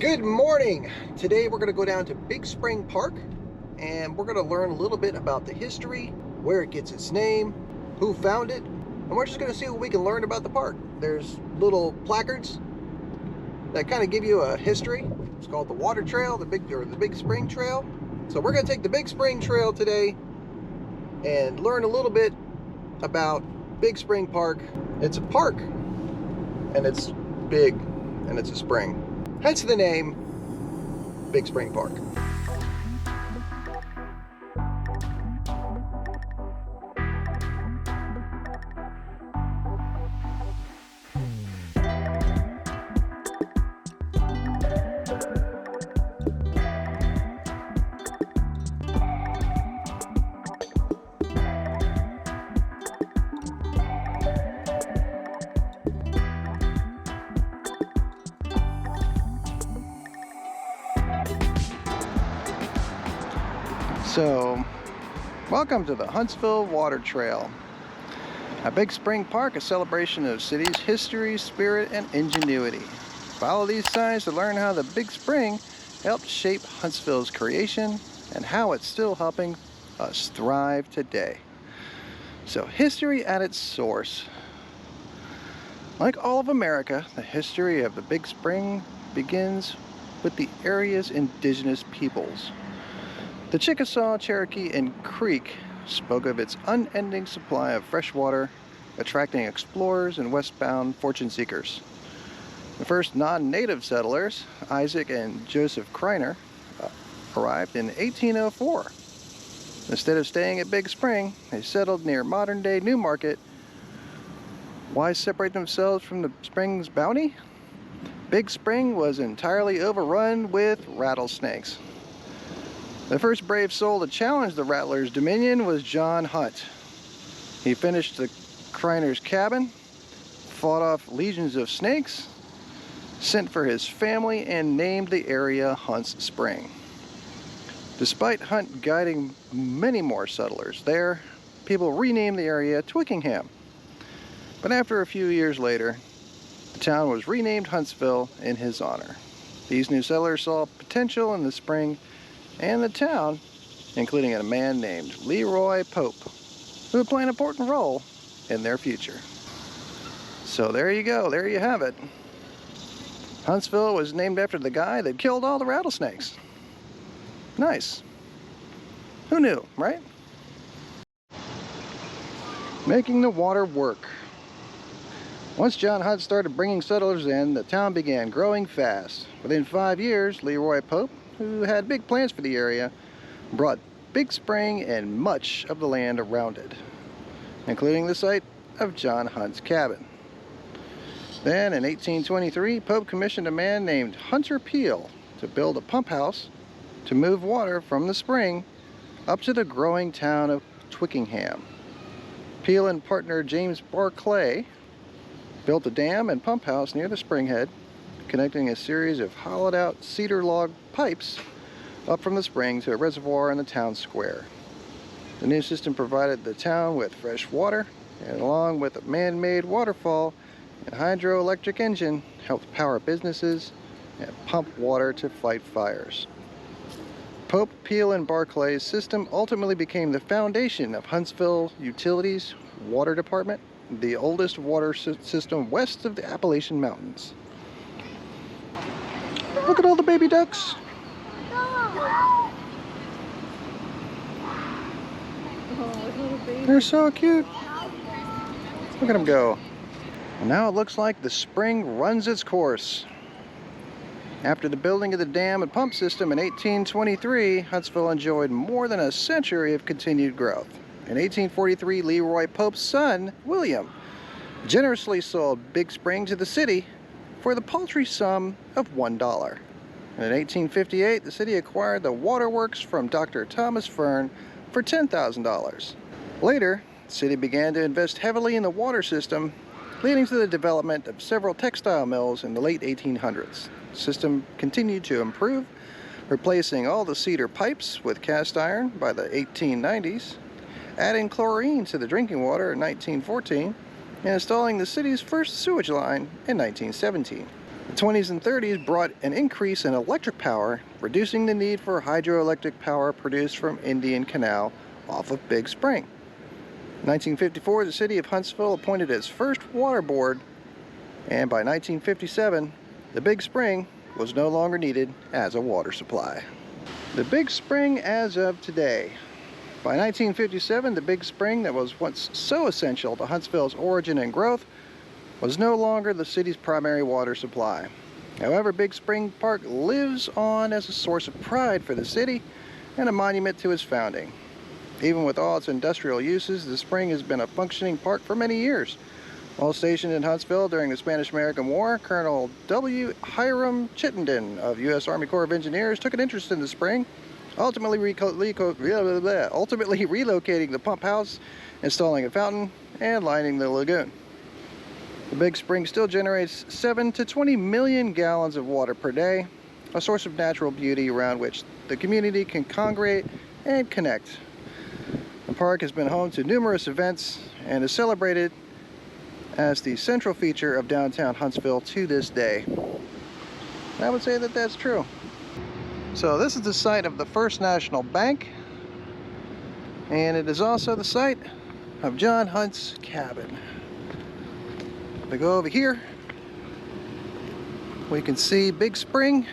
Good morning. Today we're going to go down to Big Spring Park and we're going to learn a little bit about the history, where it gets its name, who found it, and we're just going to see what we can learn about the park. There's little placards that kind of give you a history. It's called the Water Trail, the Big Spring Trail. So we're going to take the Big Spring Trail today and learn a little bit about Big Spring Park. It's a park and it's big and it's a spring. Hence the name Big Spring Park. So, welcome to the Huntsville Water Trail. A Big Spring Park, a celebration of the city's history, spirit, and ingenuity. Follow these signs to learn how the Big Spring helped shape Huntsville's creation and how it's still helping us thrive today. So, history at its source. Like all of America, the history of the Big Spring begins with the area's indigenous peoples. The Chickasaw, Cherokee, and Creek spoke of its unending supply of fresh water, attracting explorers and westbound fortune seekers. The first non-native settlers, Isaac and Joseph Kreiner, arrived in 1804. Instead of staying at Big Spring, they settled near modern-day Newmarket. Why separate themselves from the spring's bounty? Big Spring was entirely overrun with rattlesnakes. The first brave soul to challenge the Rattlers' dominion was John Hunt. He finished the Kreiner's cabin, fought off legions of snakes, sent for his family, and named the area Hunt's Spring. Despite Hunt guiding many more settlers there, people renamed the area Twickenham. But after a few years later, the town was renamed Huntsville in his honor. These new settlers saw potential in the spring and the town, including a man named Leroy Pope, who would play an important role in their future. So there you go, there you have it. Huntsville was named after the guy that killed all the rattlesnakes. Nice. Who knew, right? Making the water work. Once John Hunt started bringing settlers in, the town began growing fast. Within 5 years, Leroy Pope, who had big plans for the area, brought Big Spring and much of the land around it, including the site of John Hunt's cabin. Then in 1823, Pope commissioned a man named Hunter Peel to build a pump house to move water from the spring up to the growing town of Twickenham. Peel and partner James Barclay built a dam and pump house near the spring head, connecting a series of hollowed out cedar log pipes up from the spring to a reservoir in the town square. The new system provided the town with fresh water, and along with a man-made waterfall and hydroelectric engine, helped power businesses and pump water to fight fires. Pope, Peel, and Barclay's system ultimately became the foundation of Huntsville Utilities Water Department, the oldest water system west of the Appalachian Mountains. Look at all the baby ducks. They're so cute. Look at them go. And now it looks like the spring runs its course. After the building of the dam and pump system in 1823, Huntsville enjoyed more than a century of continued growth. In 1843, Leroy Pope's son, William, generously sold Big Spring to the city for the paltry sum of $1. And in 1858, the city acquired the waterworks from Dr. Thomas Fern for $10,000. Later, the city began to invest heavily in the water system, leading to the development of several textile mills in the late 1800s. The system continued to improve, replacing all the cedar pipes with cast iron by the 1890s, adding chlorine to the drinking water in 1914, and installing the city's first sewage line in 1917. The 20s and 30s brought an increase in electric power, reducing the need for hydroelectric power produced from Indian Canal off of Big Spring. In 1954, the city of Huntsville appointed its first water board, and by 1957, the Big Spring was no longer needed as a water supply. The Big Spring as of today. By 1957, the Big Spring that was once so essential to Huntsville's origin and growth was no longer the city's primary water supply. However, Big Spring Park lives on as a source of pride for the city and a monument to its founding. Even with all its industrial uses, the spring has been a functioning park for many years. While stationed in Huntsville during the Spanish-American War, Colonel W. Hiram Chittenden of U.S. Army Corps of Engineers took an interest in the spring, ultimately relocating the pump house, installing a fountain, and lining the lagoon. The Big Spring still generates 7 to 20 million gallons of water per day, a source of natural beauty around which the community can congregate and connect. The park has been home to numerous events and is celebrated as the central feature of downtown Huntsville to this day. I would say that that's true. So this is the site of the First National Bank, and it is also the site of John Hunt's cabin. If we go over here, we can see Big Spring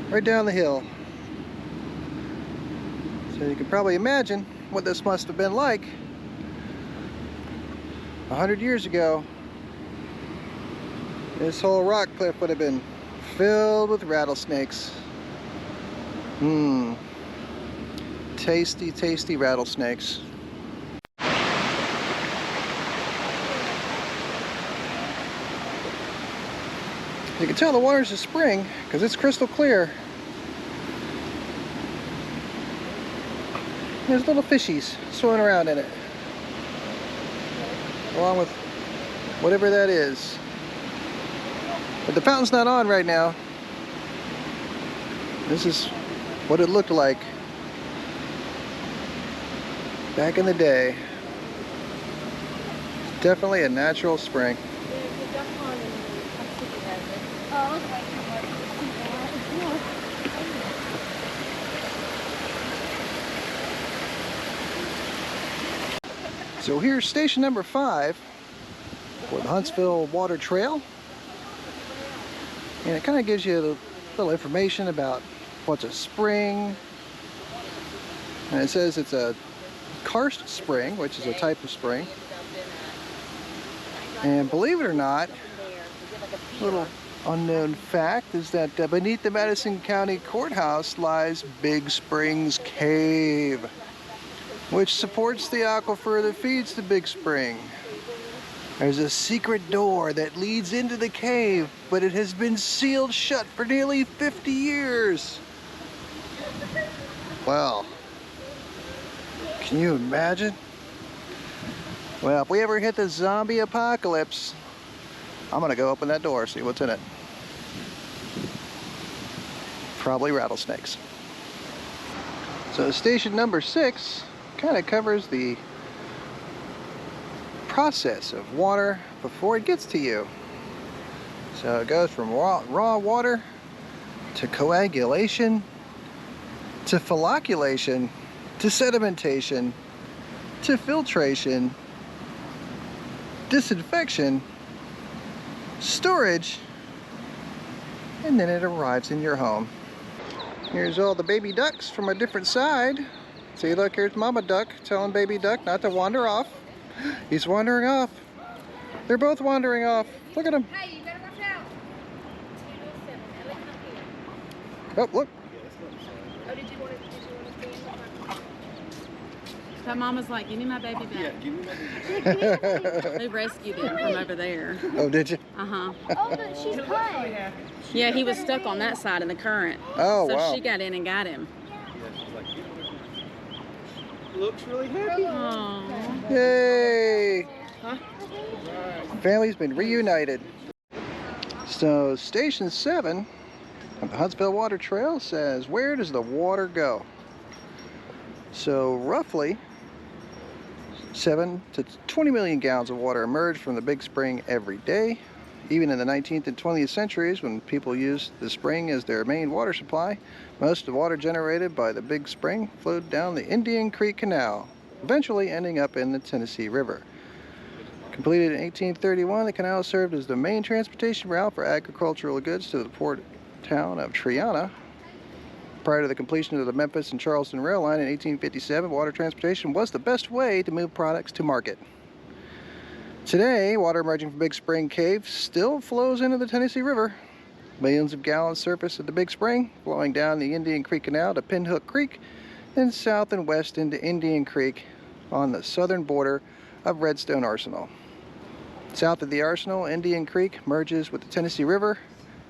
right down the hill. So you can probably imagine what this must have been like 100 years ago. This whole rock cliff would have been filled with rattlesnakes. Tasty, tasty rattlesnakes. You can tell the water's a spring because it's crystal clear. There's little fishies swimming around in it, along with whatever that is. But the fountain's not on right now. This is what it looked like back in the day. Definitely a natural spring. So here's station number 5 for the Huntsville Water Trail. And it kind of gives you a little information about what's a spring. And it says it's a karst spring, which is a type of spring. And believe it or not, a little unknown fact is that beneath the Madison County Courthouse lies Big Springs Cave, which supports the aquifer that feeds the Big Spring. There's a secret door that leads into the cave, but it has been sealed shut for nearly 50 years. Well, can you imagine? Well, if we ever hit the zombie apocalypse, I'm gonna go open that door, see what's in it. Probably rattlesnakes. So station number 6 kind of covers the process of water before it gets to you. So it goes from raw water to coagulation to flocculation to sedimentation to filtration, disinfection, storage, and then it arrives in your home. Here's all the baby ducks from a different side. See, look, here's Mama Duck telling Baby Duck not to wander off. He's wandering off. They're both wandering off. Look at him. Hey, you better watch out. Oh, look. Oh, did you want to stand? That mama's like, give me my baby back. Yeah, give me my baby. They rescued him from over there. Oh, did you? Uh-huh. Oh, but she's playing. Yeah, he was stuck on that side in the current. Oh, so wow. she got in and got him. Yeah, she's like, looks really happy. Aww. Yay! Huh? Family's been reunited. So, Station 7 of the Huntsville Water Trail says, where does the water go? So, roughly, 7 to 20 million gallons of water emerge from the big spring every day. Even in the 19th and 20th centuries, when people used the spring as their main water supply, most of the water generated by the big spring flowed down the Indian Creek Canal, eventually ending up in the Tennessee River. Completed in 1831, the canal served as the main transportation route for agricultural goods to the port town of Triana. Prior to the completion of the Memphis and Charleston rail line in 1857, water transportation was the best way to move products to market. Today, water emerging from Big Spring Cave still flows into the Tennessee River. Millions of gallons surface at the Big Spring, flowing down the Indian Creek Canal to Pinhook Creek, and south and west into Indian Creek on the southern border of Redstone Arsenal. South of the Arsenal, Indian Creek merges with the Tennessee River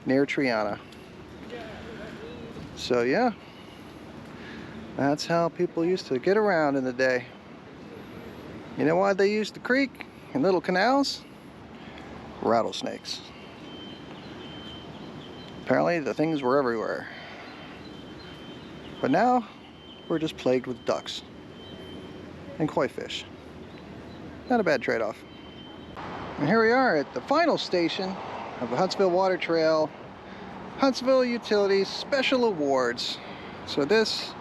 near Triana. So yeah, that's how people used to get around in the day. You know why they used the creek and little canals? Rattlesnakes. Apparently the things were everywhere. But now we're just plagued with ducks and koi fish. Not a bad trade-off. And here we are at the final station of the Huntsville Water Trail, Huntsville Utilities Special Awards. So this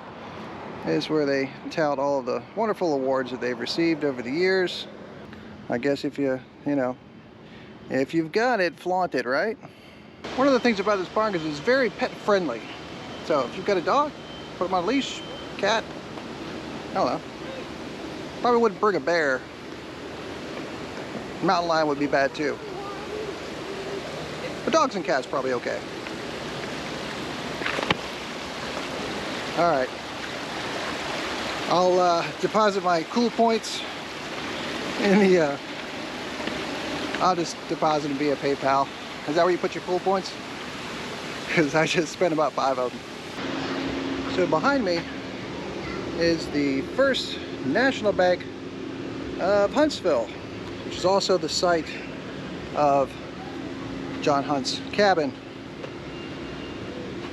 is where they tout all of the wonderful awards that they've received over the years. I guess if if you've got it, flaunt it, right? One of the things about this park is it's very pet friendly. So if you've got a dog, put them on a leash, cat, I don't know. Probably wouldn't bring a bear. Mountain lion would be bad too. But dogs and cats probably okay. All right. I'll deposit my cool points in the, I'll just deposit them via PayPal. Is that where you put your cool points? Because I just spent about 5 of them. So behind me is the First National Bank of Huntsville, which is also the site of John Hunt's cabin,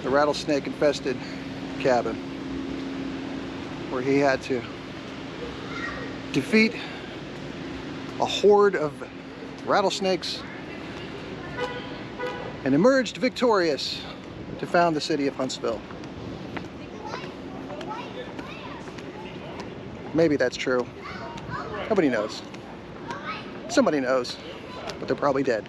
the rattlesnake infested cabin, where he had to defeat a horde of rattlesnakes and emerged victorious to found the city of Huntsville. Maybe that's true. Nobody knows. Somebody knows, but they're probably dead.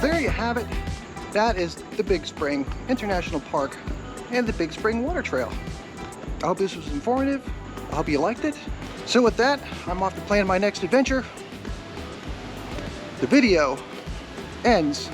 So there you have it. That is the Big Spring International Park and the Big Spring Water Trail. I hope this was informative. I hope you liked it. So with that, I'm off to plan my next adventure. The video ends